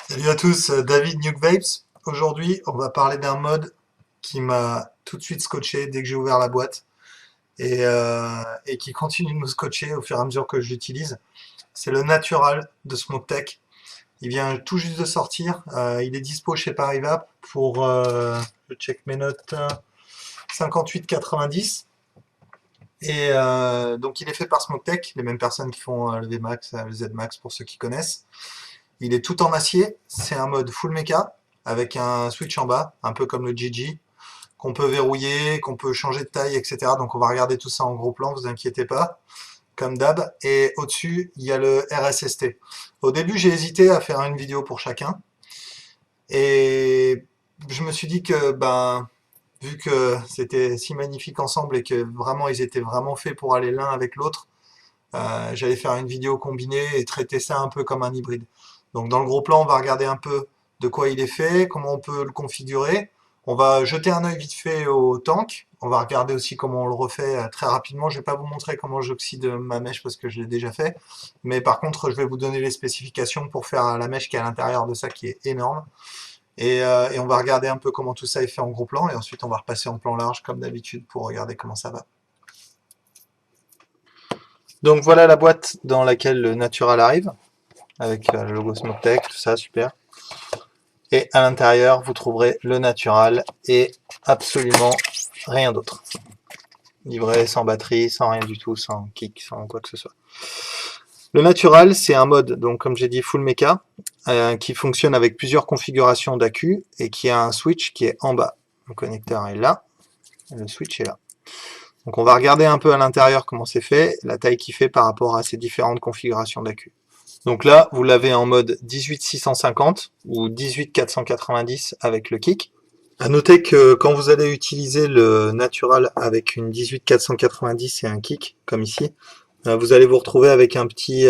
Salut à tous, David Nuke Vapes. Aujourd'hui, on va parler d'un mode qui m'a tout de suite scotché dès que j'ai ouvert la boîte et qui continue de me scotcher au fur et à mesure que je l'utilise. C'est le Natural de SmokeTech. Il vient tout juste de sortir. Il est dispo chez Parivap pour, je check mes notes, 58,90. Donc il est fait par SmokeTech, les mêmes personnes qui font le VMAX, le ZMAX pour ceux qui connaissent. Il est tout en acier, c'est un mode full mecha avec un switch en bas, un peu comme le GG, qu'on peut verrouiller, qu'on peut changer de taille, etc. Donc on va regarder tout ça en gros plan, vous inquiétez pas, comme d'hab. Et au-dessus, il y a le RSST. Au début, j'ai hésité à faire une vidéo pour chacun. Et je me suis dit que, vu que c'était si magnifique ensemble et que vraiment ils étaient vraiment faits pour aller l'un avec l'autre, j'allais faire une vidéo combinée et traiter ça un peu comme un hybride. Donc dans le gros plan, on va regarder un peu de quoi il est fait, comment on peut le configurer. On va jeter un œil vite fait au tank. On va regarder aussi comment on le refait très rapidement. Je vais pas vous montrer comment j'oxyde ma mèche parce que je l'ai déjà fait. Mais par contre, je vais vous donner les spécifications pour faire la mèche qui est à l'intérieur de ça qui est énorme. Et on va regarder un peu comment tout ça est fait en gros plan. Et ensuite, on va repasser en plan large comme d'habitude pour regarder comment ça va. Donc voilà la boîte dans laquelle le Natural arrive, avec le logo SmokeTech, tout ça, super. Et à l'intérieur, vous trouverez le Natural et absolument rien d'autre. Livré sans batterie, sans rien du tout, sans kick, sans quoi que ce soit. Le Natural, c'est un mode, donc comme j'ai dit, full mecha, qui fonctionne avec plusieurs configurations d'accu et qui a un switch qui est en bas. Le connecteur est là, et le switch est là. Donc on va regarder un peu à l'intérieur comment c'est fait, la taille qu'il fait par rapport à ces différentes configurations d'accu. Donc là, vous l'avez en mode 18650 ou 18490 avec le kick. À noter que quand vous allez utiliser le Natural avec une 18490 et un kick, comme ici, vous allez vous retrouver avec un petit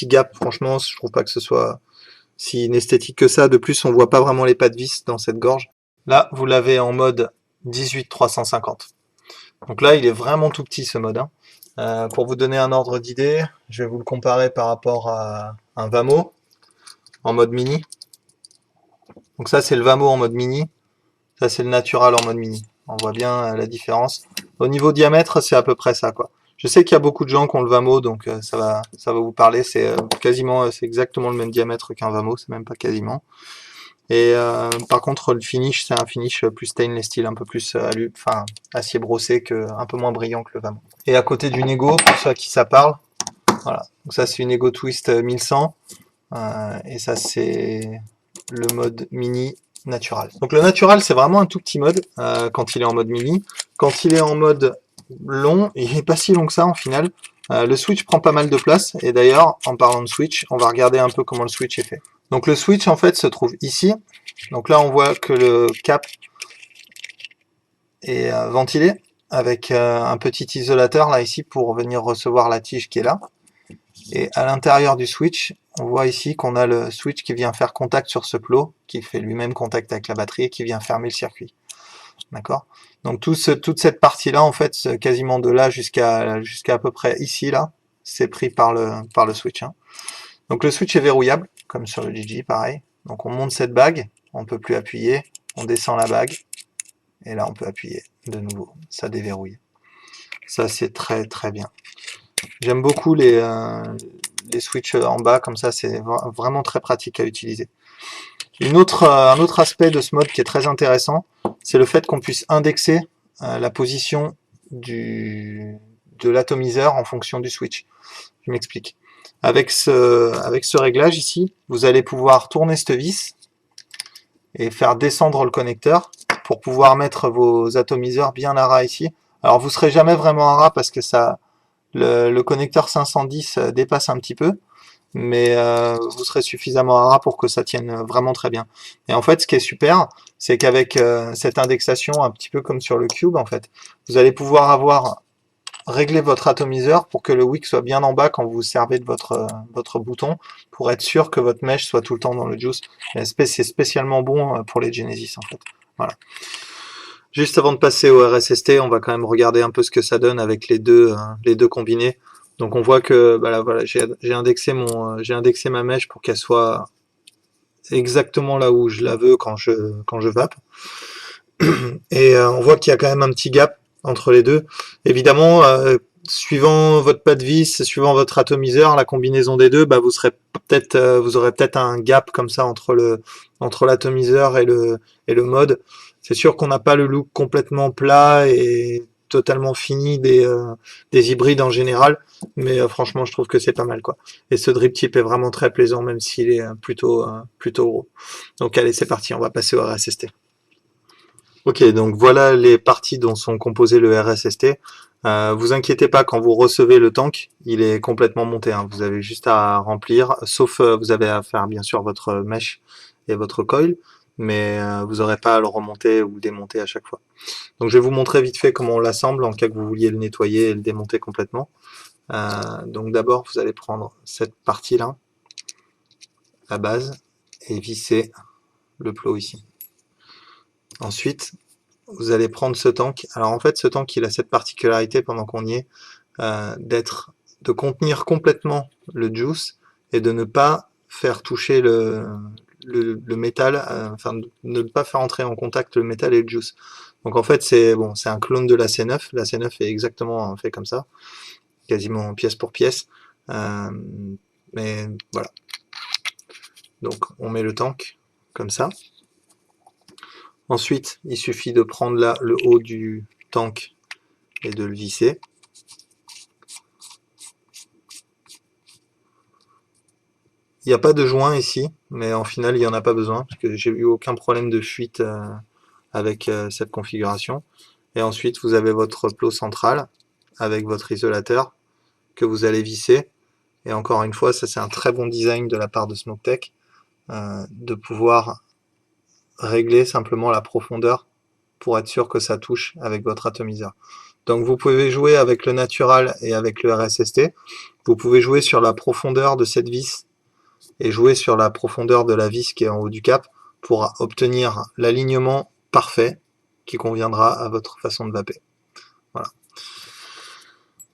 gap. Franchement, je trouve pas que ce soit si inesthétique que ça. De plus, on voit pas vraiment les pas de vis dans cette gorge. Là, vous l'avez en mode 18350. Donc là, il est vraiment tout petit ce mode, hein. Pour vous donner un ordre d'idée, je vais vous le comparer par rapport à un Vamo en mode mini. Donc ça, c'est le Vamo en mode mini. Ça, c'est le Natural en mode mini. On voit bien la différence. Au niveau diamètre, c'est à peu près ça, quoi. Je sais qu'il y a beaucoup de gens qui ont le Vamo, donc ça va vous parler. C'est c'est exactement le même diamètre qu'un Vamo, c'est même pas quasiment. Et par contre, le finish, c'est un finish plus stainless steel, un peu plus acier brossé, un peu moins brillant que le Vamo. Et à côté d'une Ego, pour ceux à qui ça parle, voilà. Donc ça, c'est une Ego Twist 1100. Et ça, c'est le mode mini natural. Donc le natural, c'est vraiment un tout petit mode quand il est en mode mini. Quand il est en mode long, il n'est pas si long que ça en final. Le switch prend pas mal de place. Et d'ailleurs, en parlant de switch, on va regarder un peu comment le switch est fait. Donc le switch, en fait, se trouve ici. Donc là, on voit que le cap est ventilé avec un petit isolateur là ici pour venir recevoir la tige qui est là. Et à l'intérieur du switch, on voit ici qu'on a le switch qui vient faire contact sur ce plot, qui fait lui-même contact avec la batterie et qui vient fermer le circuit. D'accord. Donc toute cette partie-là, en fait, quasiment de là jusqu'à à peu près ici, là, c'est pris par le switch, hein. Donc le switch est verrouillable, comme sur le GG, pareil. Donc on monte cette bague, on ne peut plus appuyer, on descend la bague, et là on peut appuyer de nouveau, ça déverrouille. Ça c'est très très bien. J'aime beaucoup les switches en bas, comme ça c'est vraiment très pratique à utiliser. Un autre aspect de ce mode qui est très intéressant, c'est le fait qu'on puisse indexer la position de l'atomiseur en fonction du switch. Je m'explique. Avec ce réglage ici, vous allez pouvoir tourner cette vis et faire descendre le connecteur pour pouvoir mettre vos atomiseurs bien à ras ici. Alors vous ne serez jamais vraiment à ras parce que le connecteur 510 dépasse un petit peu, mais vous serez suffisamment à ras pour que ça tienne vraiment très bien. Et en fait, ce qui est super, c'est qu'avec cette indexation, un petit peu comme sur le Cube, en fait, vous allez pouvoir régler votre atomiseur pour que le wick soit bien en bas quand vous servez de votre bouton, pour être sûr que votre mèche soit tout le temps dans le juice. C'est spécialement bon pour les Genesis, en fait. Voilà. Juste avant de passer au RSST, on va quand même regarder un peu ce que ça donne avec les deux combinés. Donc on voit que voilà, j'ai indexé ma mèche pour qu'elle soit exactement là où je la veux quand je vape. Et on voit qu'il y a quand même un petit gap entre les deux. Évidemment, suivant votre pas de vis, suivant votre atomiseur, la combinaison des deux, bah, vous aurez peut-être un gap comme ça entre l'atomiseur et le mode. C'est sûr qu'on n'a pas le look complètement plat et totalement fini des hybrides en général, mais franchement, je trouve que c'est pas mal, quoi. Et ce drip tip est vraiment très plaisant, même s'il est plutôt gros. Donc allez, c'est parti, on va passer au RSST. Ok, donc voilà les parties dont sont composés le RSST. Vous inquiétez pas, quand vous recevez le tank, il est complètement monté, hein. Vous avez juste à remplir, sauf vous avez à faire bien sûr votre mesh et votre coil, mais vous n'aurez pas à le remonter ou le démonter à chaque fois. Donc je vais vous montrer vite fait comment on l'assemble en cas que vous vouliez le nettoyer et le démonter complètement. Donc d'abord, vous allez prendre cette partie-là, la base, et visser le plot ici. Ensuite, vous allez prendre ce tank. Alors en fait, ce tank, il a cette particularité pendant qu'on y est, de contenir complètement le juice et de ne pas faire toucher le métal, enfin de ne pas faire entrer en contact le métal et le juice. Donc en fait, c'est bon, c'est un clone de la C9. La C9 est exactement fait comme ça, quasiment pièce pour pièce. Euh, mais voilà. Donc on met le tank comme ça. Ensuite, il suffit de prendre là le haut du tank et de le visser. Il n'y a pas de joint ici, mais en final, il n'y en a pas besoin, parce que j'ai eu aucun problème de fuite avec cette configuration. Et ensuite, vous avez votre plot central avec votre isolateur que vous allez visser. Et encore une fois, ça c'est un très bon design de la part de Smoketek, de pouvoir régler simplement la profondeur pour être sûr que ça touche avec votre atomiseur. Donc vous pouvez jouer avec le natural et avec le RSST. Vous pouvez jouer sur la profondeur de cette vis et jouer sur la profondeur de la vis qui est en haut du cap pour obtenir l'alignement parfait qui conviendra à votre façon de vaper. Voilà.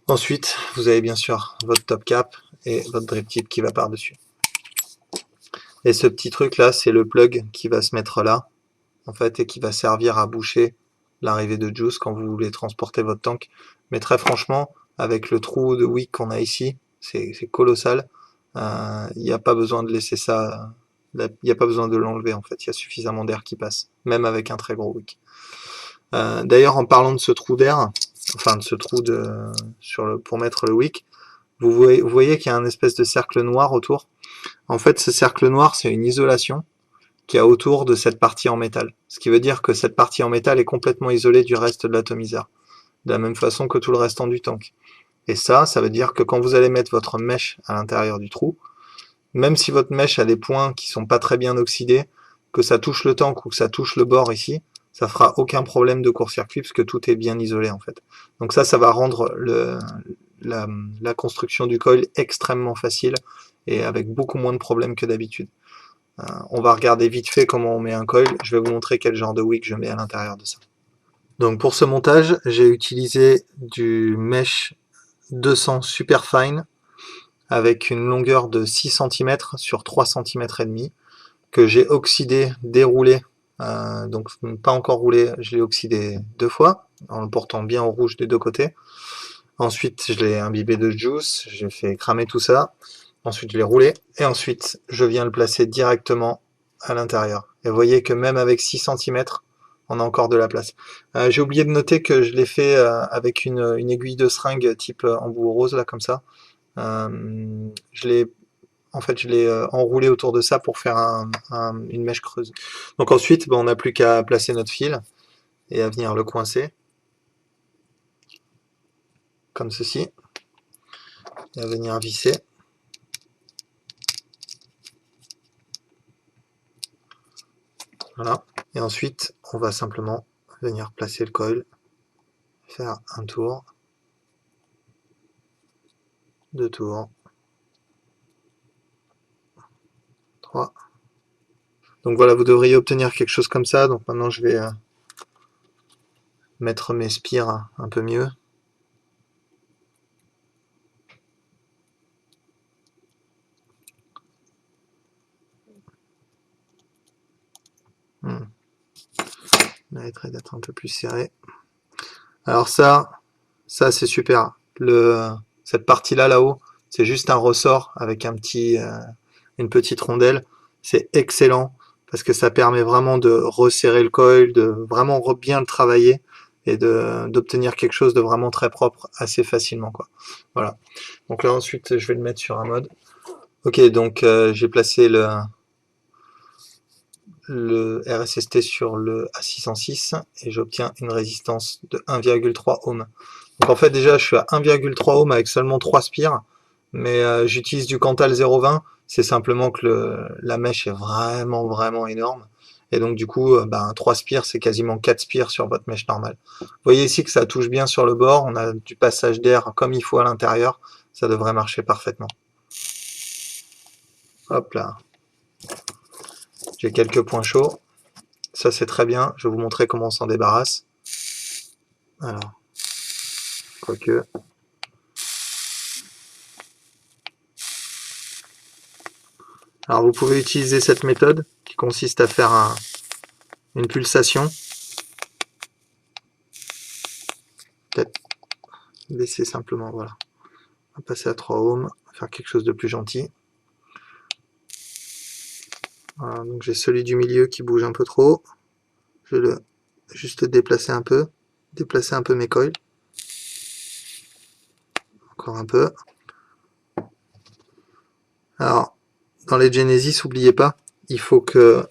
Ensuite, vous avez bien sûr votre top cap et votre drip tip qui va par-dessus. Et ce petit truc là, c'est le plug qui va se mettre là, en fait, et qui va servir à boucher l'arrivée de juice quand vous voulez transporter votre tank. Mais très franchement, avec le trou de wick qu'on a ici, c'est colossal. Il n'y a pas besoin de laisser ça. Il n'y a pas besoin de l'enlever en fait. Il y a suffisamment d'air qui passe, même avec un très gros wick. D'ailleurs, en parlant de ce trou d'air, enfin de ce trou pour mettre le wick, vous voyez qu'il y a un espèce de cercle noir autour. En fait, ce cercle noir, c'est une isolation qu'il y a autour de cette partie en métal. Ce qui veut dire que cette partie en métal est complètement isolée du reste de l'atomiseur, de la même façon que tout le restant du tank. Et ça veut dire que quand vous allez mettre votre mèche à l'intérieur du trou, même si votre mèche a des points qui sont pas très bien oxydés, que ça touche le tank ou que ça touche le bord ici, ça fera aucun problème de court-circuit parce que tout est bien isolé en fait. Donc ça va rendre la construction du coil extrêmement facile et avec beaucoup moins de problèmes que d'habitude. On va regarder vite fait comment on met un coil. Je vais vous montrer quel genre de wick je mets à l'intérieur de ça. Donc pour ce montage, j'ai utilisé du mesh 200 super fine avec une longueur de 6 cm sur 3 cm et demi que j'ai oxydé, déroulé. Donc pas encore roulé, je l'ai oxydé 2 fois en le portant bien au rouge des deux côtés. Ensuite, je l'ai imbibé de juice, j'ai fait cramer tout ça. Ensuite, je l'ai roulé et ensuite, je viens le placer directement à l'intérieur. Et vous voyez que même avec 6 cm, on a encore de la place. J'ai oublié de noter que je l'ai fait avec une aiguille de seringue type embout rose, là, comme ça. Je l'ai enroulé autour de ça pour faire une mèche creuse. Donc ensuite, on n'a plus qu'à placer notre fil et à venir le coincer, comme ceci, et à venir visser. Voilà. Et ensuite, on va simplement venir placer le coil, faire un tour, 2 tours, 3. Donc voilà, vous devriez obtenir quelque chose comme ça. Donc maintenant, je vais mettre mes spires un peu mieux. Je mériterait d'être un peu plus serré. Alors ça c'est super. Cette partie-là, là-haut, c'est juste un ressort avec une petite rondelle. C'est excellent parce que ça permet vraiment de resserrer le coil, de vraiment bien le travailler et d'obtenir quelque chose de vraiment très propre assez facilement, quoi. Voilà. Donc là, ensuite, je vais le mettre sur un mode. Ok, donc j'ai placé le RSST sur le A606 et j'obtiens une résistance de 1,3 ohm. Donc en fait déjà je suis à 1,3 ohm avec seulement 3 spires, mais j'utilise du Cantal 0,20, c'est simplement que la mèche est vraiment énorme. Et donc du coup, 3 spires c'est quasiment 4 spires sur votre mèche normale. Vous voyez ici que ça touche bien sur le bord, on a du passage d'air comme il faut à l'intérieur, ça devrait marcher parfaitement. Hop là, j'ai quelques points chauds. Ça c'est très bien, je vais vous montrer comment on s'en débarrasse. Alors, quoique... Alors vous pouvez utiliser cette méthode qui consiste à faire une pulsation. Peut-être baisser simplement, voilà. On va passer à 3 ohms, on va faire quelque chose de plus gentil. Voilà, donc j'ai celui du milieu qui bouge un peu trop. Je vais juste le déplacer un peu mes coils. Encore un peu. Alors, dans les Genesis, n'oubliez pas, il faut que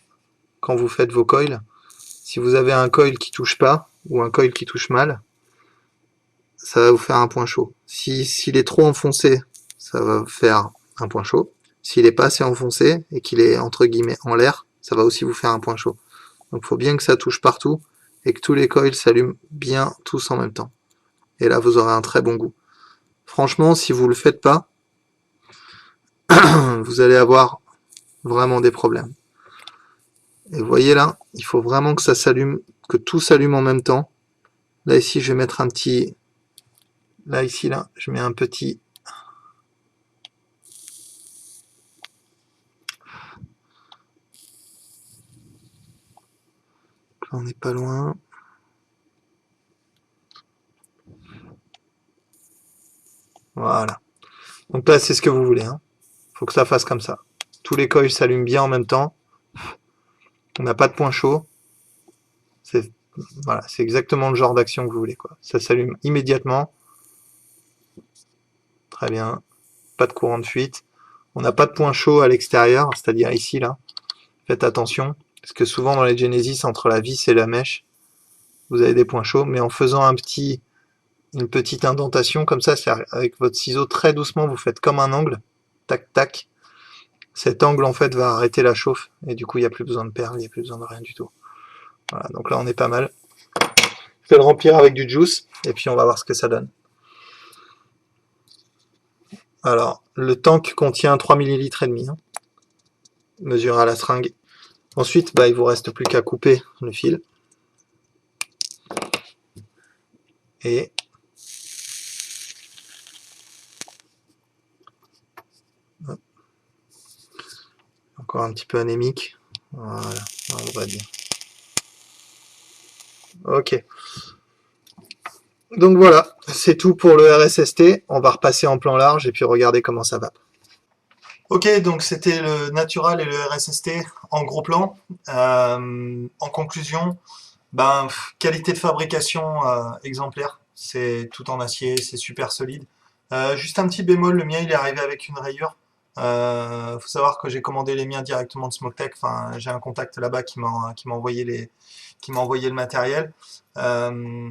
quand vous faites vos coils, si vous avez un coil qui touche pas ou un coil qui touche mal, ça va vous faire un point chaud. S'il est trop enfoncé, ça va vous faire un point chaud. S'il est pas assez enfoncé et qu'il est entre guillemets en l'air, ça va aussi vous faire un point chaud. Donc il faut bien que ça touche partout et que tous les coils s'allument bien tous en même temps. Et là vous aurez un très bon goût. Franchement, si vous le faites pas, vous allez avoir vraiment des problèmes. Et vous voyez là, il faut vraiment que ça s'allume, que tout s'allume en même temps. Là ici, je vais mettre un petit... Là ici, là, je mets un petit... Là, on n'est pas loin. Voilà. Donc là, c'est ce que vous voulez. Hein. Faut que ça fasse comme ça. Tous les coils s'allument bien en même temps. On n'a pas de point chaud. C'est voilà, c'est exactement le genre d'action que vous voulez, quoi. Ça s'allume immédiatement. Très bien. Pas de courant de fuite. On n'a pas de point chaud à l'extérieur, c'est-à-dire ici, là. Faites attention, parce que souvent dans les Genesis, entre la vis et la mèche, vous avez des points chauds, mais en faisant une petite indentation comme ça, c'est avec votre ciseau très doucement, vous faites comme un angle, tac tac. Cet angle en fait va arrêter la chauffe, et du coup il n'y a plus besoin de perles, il n'y a plus besoin de rien du tout. Voilà, donc là on est pas mal. Je vais le remplir avec du juice, et puis on va voir ce que ça donne. Alors, le tank contient 3 ml et demi, hein, mesure à la seringue. Ensuite, il vous reste plus qu'à couper le fil. Et encore un petit peu anémique. Voilà, on va dire. Ok. Donc voilà, c'est tout pour le RSST. On va repasser en plan large et puis regarder comment ça va. Ok, donc c'était le Natural et le RSST en gros plan. En conclusion, qualité de fabrication exemplaire. C'est tout en acier, c'est super solide. Juste un petit bémol, le mien il est arrivé avec une rayure. Faut savoir que j'ai commandé les miens directement de Smoketek. Enfin, j'ai un contact là-bas qui m'a envoyé le matériel. Euh,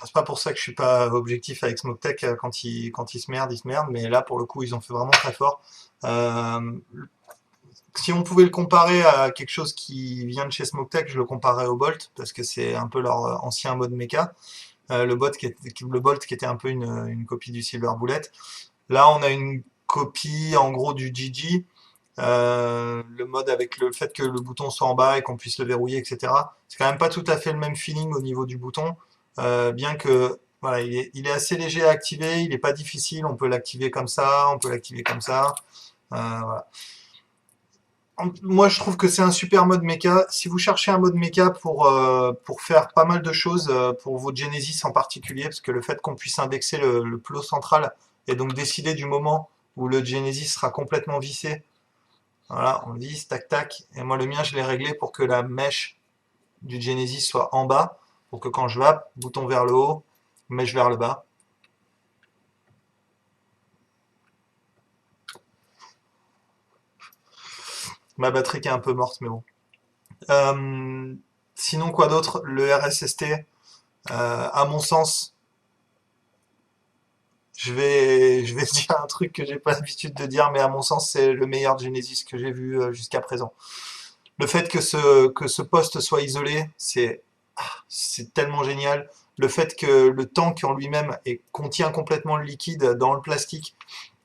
c'est pas pour ça que je suis pas objectif avec Smoketek. Quand ils se merdent, ils se merdent. Mais là, pour le coup, ils ont fait vraiment très fort. Euh, si on pouvait le comparer à quelque chose qui vient de chez Smoketek, je le comparerais au Bolt parce que c'est un peu leur ancien mode mecha. Le Bolt qui était un peu une copie du Silver Bullet. Là, on a une copie en gros du GG. Le mode avec le fait que le bouton soit en bas et qu'on puisse le verrouiller, etc. C'est quand même pas tout à fait le même feeling au niveau du bouton, bien que voilà, il est assez léger à activer, il n'est pas difficile, on peut l'activer comme ça, on peut l'activer comme ça. Voilà. Moi, je trouve que c'est un super mode mecha. Si vous cherchez un mode mecha pour faire pas mal de choses, pour votre Genesis en particulier, parce que le fait qu'on puisse indexer le plot central et donc décider du moment où le Genesis sera complètement vissé. Voilà, on visse, tac tac. Et moi, le mien, je l'ai réglé pour que la mèche du Genesis soit en bas, pour que quand je vape, bouton vers le haut, mèche vers le bas. Ma batterie qui est un peu morte, mais bon. Euh, Sinon, quoi d'autre? Le RSST, à mon sens, je vais dire un truc que j'ai pas l'habitude de dire, mais à mon sens, c'est le meilleur Genesis que j'ai vu jusqu'à présent. Le fait que ce poste soit isolé, c'est tellement génial. Le fait que le tank en lui-même contient complètement le liquide dans le plastique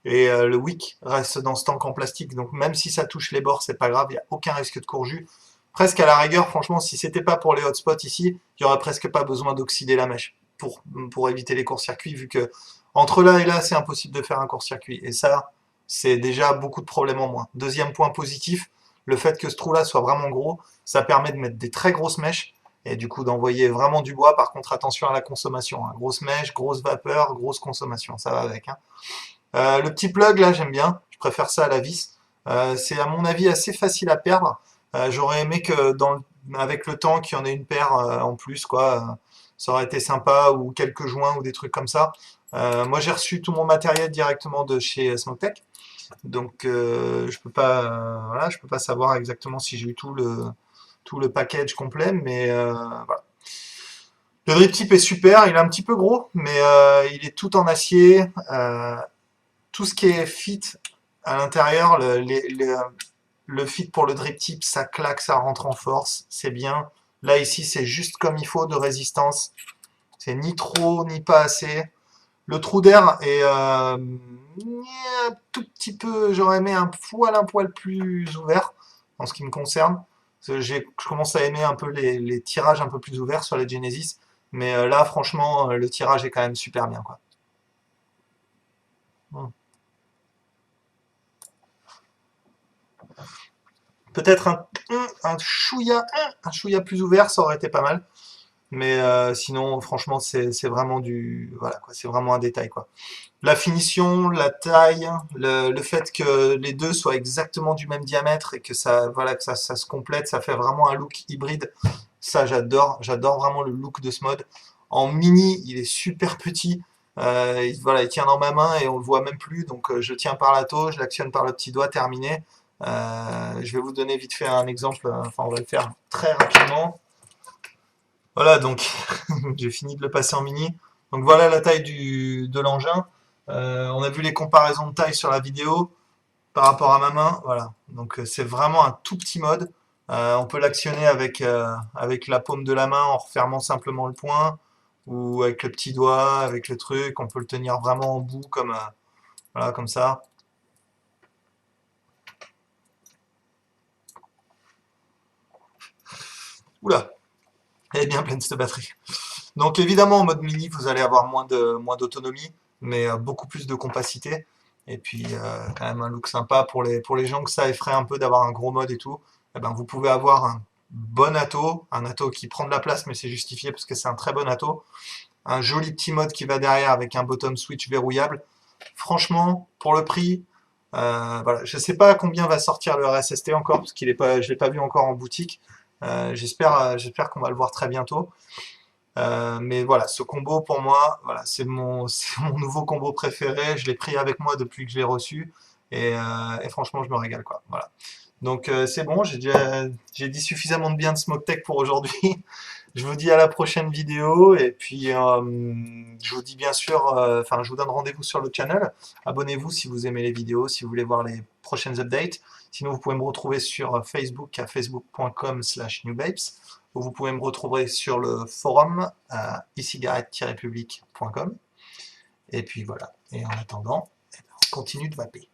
et le wick reste dans ce tank en plastique. Donc même si ça touche les bords, c'est pas grave, il n'y a aucun risque de courju. Presque à la rigueur, franchement, si c'était pas pour les hotspots ici, il y aurait presque pas besoin d'oxyder la mèche pour éviter les courts-circuits, vu que entre là et là, c'est impossible de faire un court-circuit. Et ça, c'est déjà beaucoup de problèmes en moins. Deuxième point positif, le fait que ce trou-là soit vraiment gros, ça permet de mettre des très grosses mèches et du coup d'envoyer vraiment du bois. Par contre, attention à la consommation, hein. Grosse mèche, grosse vapeur, grosse consommation, ça va avec, hein. Le petit plug là, j'aime bien. Je préfère ça à la vis. C'est à mon avis assez facile à perdre. J'aurais aimé que avec le temps qu'il y en ait une paire en plus, quoi. Ça aurait été sympa, ou quelques joints ou des trucs comme ça. Moi, j'ai reçu tout mon matériel directement de chez Smoketech, donc je peux pas, voilà, je peux pas savoir exactement si j'ai eu tout le package complet, mais voilà. Le drip tip est super, il est un petit peu gros, mais il est tout en acier. Tout ce qui est fit à l'intérieur, le fit pour le drip tip, ça claque, ça rentre en force, c'est bien. Là ici, c'est juste comme il faut de résistance. C'est ni trop ni pas assez. Le trou d'air est un tout petit peu, j'aurais aimé un poil plus ouvert en ce qui me concerne. Je commence à aimer un peu les tirages un peu plus ouverts sur les Genesis, mais là, franchement, le tirage est quand même super bien, quoi. Hmm. Peut-être un chouïa plus ouvert, ça aurait été pas mal. Mais sinon, franchement, c'est vraiment voilà, quoi, c'est vraiment un détail, quoi. La finition, la taille, le fait que les deux soient exactement du même diamètre et que ça, voilà, que ça se complète, ça fait vraiment un look hybride. Ça, j'adore vraiment le look de ce mode. En mini, il est super petit. Voilà, il tient dans ma main et on le voit même plus. Donc, je tiens par la taux, je l'actionne par le petit doigt, terminé. Je vais vous donner vite fait un exemple. Enfin, on va le faire très rapidement. Voilà, donc j'ai fini de le passer en mini. Donc voilà la taille de l'engin. On a vu les comparaisons de taille sur la vidéo par rapport à ma main. Voilà, donc c'est vraiment un tout petit mode. On peut l'actionner avec la paume de la main en refermant simplement le poing ou avec le petit doigt, avec le truc. On peut le tenir vraiment en bout voilà, comme ça. Oula, elle est bien pleine cette batterie. Donc évidemment, en mode mini, vous allez avoir moins d'autonomie, mais beaucoup plus de compacité. Et puis quand même un look sympa pour les gens que ça effraie un peu d'avoir un gros mode et tout. Eh ben, vous pouvez avoir un atto qui prend de la place, mais c'est justifié parce que c'est un très bon atto. Un joli petit mode qui va derrière avec un bottom switch verrouillable. Franchement, pour le prix, voilà, je ne sais pas combien va sortir le RSST encore, parce qu'il est pas, je ne l'ai pas vu encore en boutique. J'espère qu'on va le voir très bientôt. Mais voilà, ce combo pour moi, voilà, c'est mon nouveau combo préféré. Je l'ai pris avec moi depuis que je l'ai reçu et franchement, je me régale quoi. Voilà. Donc c'est bon, j'ai dit suffisamment de bien de Smoketech pour aujourd'hui. Je vous dis à la prochaine vidéo et puis je vous dis bien sûr, enfin je vous donne rendez-vous sur le channel. Abonnez-vous si vous aimez les vidéos, si vous voulez voir les prochaines updates. Sinon vous pouvez me retrouver sur Facebook à facebook.com/newbapes. Vous pouvez me retrouver sur le forum à e-cigarette-public.com. Et puis voilà. Et en attendant, on continue de vaper.